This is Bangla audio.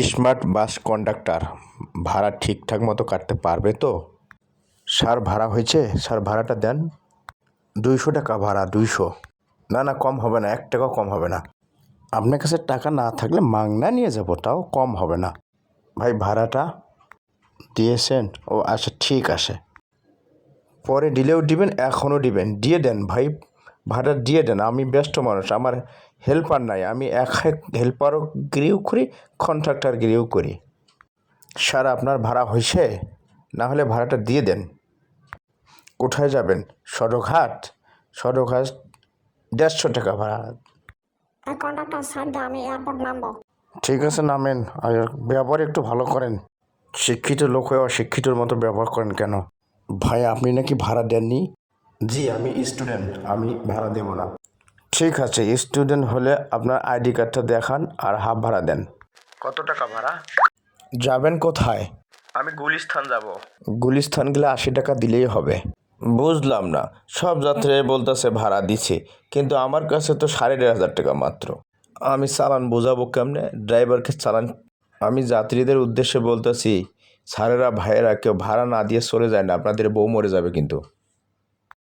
স্মার্ট বাস কন্ডাক্টর ভাড়া ঠিকঠাক মতো কাটতে পারবে তো? স্যার ভাড়া হয়েছে, স্যার ভাড়াটা দেন। 200 টাকা ভাড়া, 200। না না, কম হবে না, 1 টাকাও কম হবে না। আপনার কাছে টাকা না থাকলে মাংনা নিয়ে যাব, তাও কম হবে না। ভাই ভাড়াটা দিয়েছেন? ও আচ্ছা, ঠিক আছে। পরে দিলেও দিবেন, এখনও দিবেন, দিয়ে দেন ভাই, ভাড়া দিয়ে দেন। আমি ব্যস্ত মানুষ, আমার হেল্পার নাই, আমি এক হেল্পারও গিরিও করি, কন্ট্রাক্টর গিরিও করি। স্যার আপনার ভাড়া হয়েছে? না হলে ভাড়াটা দিয়ে দেন। কোথায় যাবেন? সড়কঘাট? সড়কঘাট 150 টাকা ভাড়া। কন্ডাক্টর সাইড দাও, আমি এয়ারপোর্ট নামবো। ঠিক আছে, নামেন। আর ব্যবহার একটু ভালো করেন। শিক্ষিত লোক হয়ে অশিক্ষিতর মতো ব্যবহার করেন কেন? ভাই আপনি নাকি ভাড়া দেননি? জি, আমি স্টুডেন্ট, আমি ভাড়া দেব না। ঠিক আছে, স্টুডেন্ট হলে আপনার আইডি কার্ডটা দেখান আর হাফ ভাড়া দেন। কত টাকা ভাড়া? যাবেন কোথায়? আমি গুলিস্তান যাব। গুলিস্তান গেলে 80 টাকা দিলেই হবে। বুঝলাম না, সব যাত্রী বলতেছে ভাড়া দিছে, কিন্তু আমার কাছে তো 1500 টাকা মাত্র। আমি চালান বোঝাবো কেমনে ড্রাইভারকে চালান? আমি যাত্রীদের উদ্দেশ্যে বলতেছি, স্যারেরা ভাইয়েরা কেউ ভাড়া না দিয়ে চলে যায় না, আপনাদের বউ মরে যাবে কিন্তু।